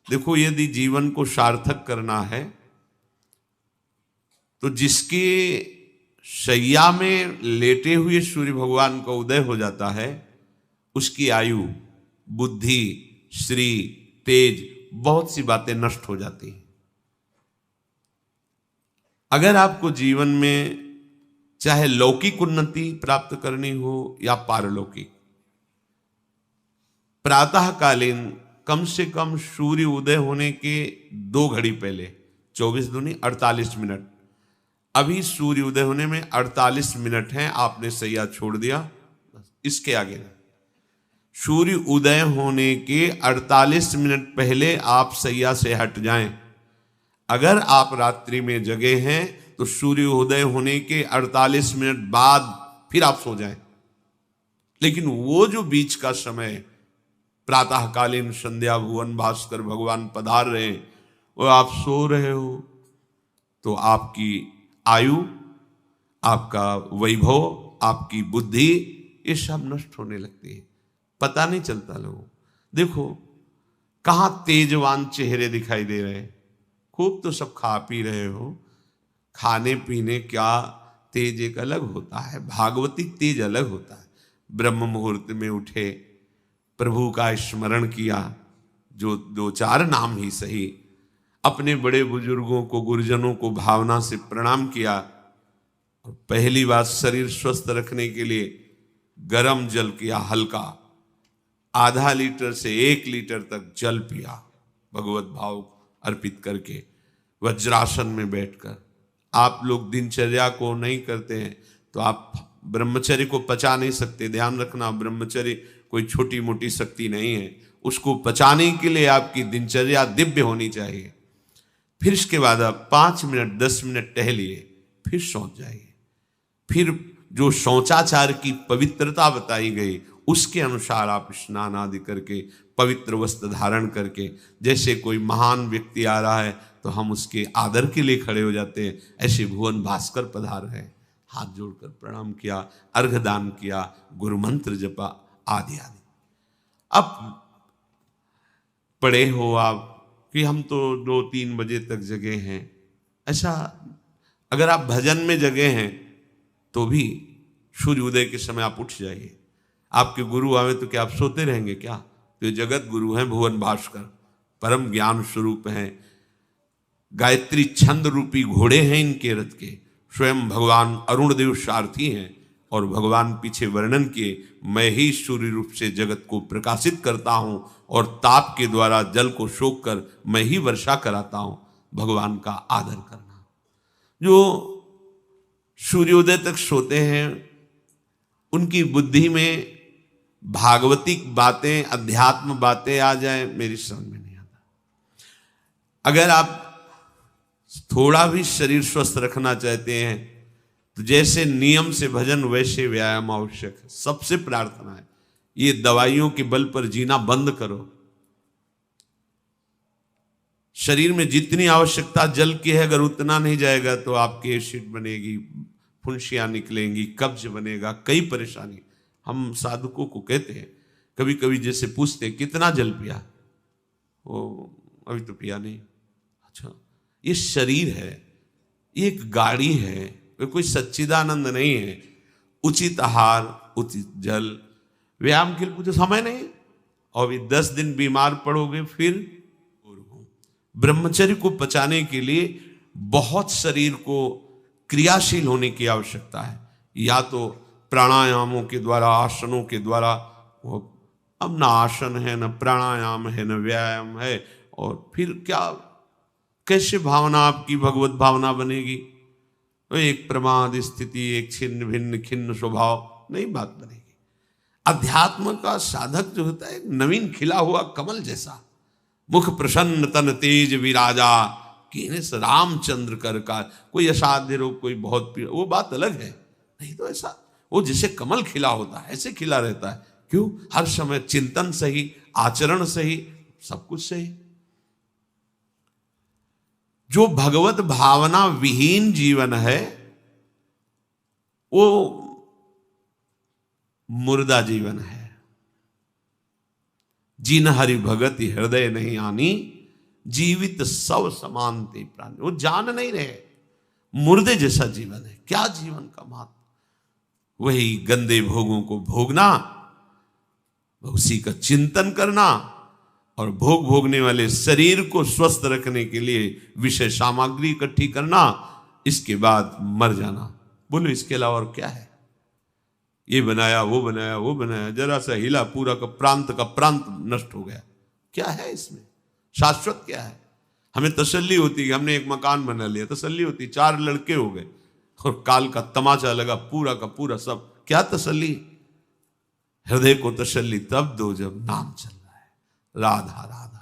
देखो, यदि जीवन को सार्थक करना है तो जिसके शैया में लेटे हुए सूर्य भगवान का उदय हो जाता है, उसकी आयु, बुद्धि, श्री, तेज, बहुत सी बातें नष्ट हो जाती हैं। अगर आपको जीवन में चाहे लौकिक उन्नति प्राप्त करनी हो या पारलौकिक, प्रातःकालीन कम से कम सूर्य उदय होने के 2 घड़ी पहले, 24 दूनी 48 मिनट, अभी सूर्य उदय होने में 48 मिनट हैं, आपने सैया छोड़ दिया, इसके आगे नहीं। सूर्य उदय होने के 48 मिनट पहले आप सैया से हट जाएं। अगर आप रात्रि में जगे हैं तो सूर्य उदय होने के 48 मिनट बाद फिर आप सो जाएं। लेकिन वो जो बीच का समय, प्रातःकालीन संध्या भुवन भास्कर भगवान पधार रहे हैं, वो आप सो रहे हो, तो आपकी आयु, आपका वैभव, आपकी बुद्धि, ये सब नष्ट होने लगती है, पता नहीं चलता। लोगों देखो कहां तेजवान चेहरे दिखाई दे रहे हैं, खूब तो सब खा पी रहे हो, खाने पीने क्या तेज एक अलग होता है, भागवतिक तेज अलग होता है। ब्रह्म मुहूर्त में उठे, प्रभु का स्मरण किया, जो 2-4 नाम ही सही, अपने बड़े बुजुर्गों को, गुरुजनों को भावना से प्रणाम किया, और पहली बात शरीर स्वस्थ रखने के लिए गर्म जल किया, हल्का, आधा लीटर से 1 लीटर तक जल पिया, भगवत भाव अर्पित करके, वज्रासन में बैठकर। आप लोग दिनचर्या को नहीं करते हैं तो आप ब्रह्मचर्य को पचा नहीं सकते। ध्यान रखना, ब्रह्मचर्य कोई छोटी मोटी शक्ति नहीं है, उसको पचाने के लिए आपकी दिनचर्या दिव्य होनी चाहिए। फिर इसके बाद आप 5 मिनट 10 मिनट टहलिए, फिर सो जाइए। फिर जो शौचाचार की पवित्रता बताई गई उसके अनुसार आप स्नान आदि करके, पवित्र वस्त्र धारण करके, जैसे कोई महान व्यक्ति आ रहा है तो हम उसके आदर के लिए खड़े हो जाते हैं, ऐसे भुवन भास्कर पधार है, हाथ जोड़कर प्रणाम किया, अर्घदान किया, गुरु मंत्र जपा आदि आदि। अब पड़े हो आप कि हम तो 2-3 बजे तक जगे हैं, ऐसा अगर आप भजन में जगे हैं तो भी सूर्योदय के समय आप उठ जाइए। आपके गुरु आवे तो क्या आप सोते रहेंगे क्या? तो जगत गुरु हैं भुवन भास्कर, परम ज्ञान स्वरूप हैं, गायत्री छंद रूपी घोड़े हैं इनके रथ के, स्वयं भगवान अरुण देव सारथी हैं, और भगवान पीछे वर्णन किए, मैं ही सूर्य रूप से जगत को प्रकाशित करता हूं और ताप के द्वारा जल को सोख कर मैं ही वर्षा कराता हूं। भगवान का आदर करना। जो सूर्योदय तक सोते हैं उनकी बुद्धि में भागवतिक बातें, अध्यात्म बातें आ जाए, मेरी समझ में नहीं आता। अगर आप थोड़ा भी शरीर स्वस्थ रखना चाहते हैं तो जैसे नियम से भजन वैसे व्यायाम आवश्यक है। सबसे प्रार्थना है, ये दवाइयों के बल पर जीना बंद करो। शरीर में जितनी आवश्यकता जल की है, अगर उतना नहीं जाएगा तो आपकी एसिड बनेगी, फुंसियां निकलेंगी, कब्ज बनेगा, कई परेशानी। हम साधकों को कहते हैं, कभी कभी जैसे पूछते हैं कितना जल पिया, वो अभी तो पिया नहीं। अच्छा, ये शरीर है, ये एक गाड़ी है, कोई सच्चिदानंद नहीं है। उचित आहार, उचित जल, व्यायाम के लिए कुछ समय नहीं, और अभी 10 दिन बीमार पड़ोगे फिर। ब्रह्मचर्य को बचाने के लिए बहुत शरीर को क्रियाशील होने की आवश्यकता है, या तो प्राणायामों के द्वारा, आसनों के द्वारा। अब ना आसन है, न प्राणायाम है, न व्यायाम है, और फिर क्या, कैसे भावना आपकी भगवत भावना बनेगी? तो एक प्रमाद स्थिति, एक छिन्न भिन्न खिन्न स्वभाव नहीं बात बनेगी। अध्यात्म का साधक जो होता है, एक नवीन खिला हुआ कमल जैसा, मुख प्रसन्न तन तेज विराजा, कीनेस रामचंद्र कर का। कोई असाध्य रोग, कोई बहुत पीड़ा, वो बात अलग है, नहीं तो ऐसा वो जैसे कमल खिला होता है ऐसे खिला रहता है। क्यों? हर समय चिंतन सही, आचरण सही, सब कुछ सही। जो भगवत भावना विहीन जीवन है वो मुर्दा जीवन है। जिन हरि भगति हृदय नहीं आनी, जीवित सब समान ते प्राण। वो जान नहीं रहे, मुर्दे जैसा जीवन है। क्या जीवन का महत्व? वही गंदे भोगों को भोगना, उसी का चिंतन करना, और भोग भोगने वाले शरीर को स्वस्थ रखने के लिए विषय सामग्री इकट्ठी करना, इसके बाद मर जाना। बोलो इसके अलावा और क्या है? ये बनाया, वो बनाया, वो बनाया, जरा सा हिला, पूरा का प्रांत नष्ट हो गया। क्या है इसमें? शाश्वत क्या है? हमें तसल्ली होती है, हमने एक मकान बना लिया, तसल्ली होती, 4 लड़के हो गए और काल का तमाचा लगा, पूरा का पूरा सब। क्या तसल्ली? हृदय को तसल्ली तब दो जब नाम चल रहा है। राधा राधा।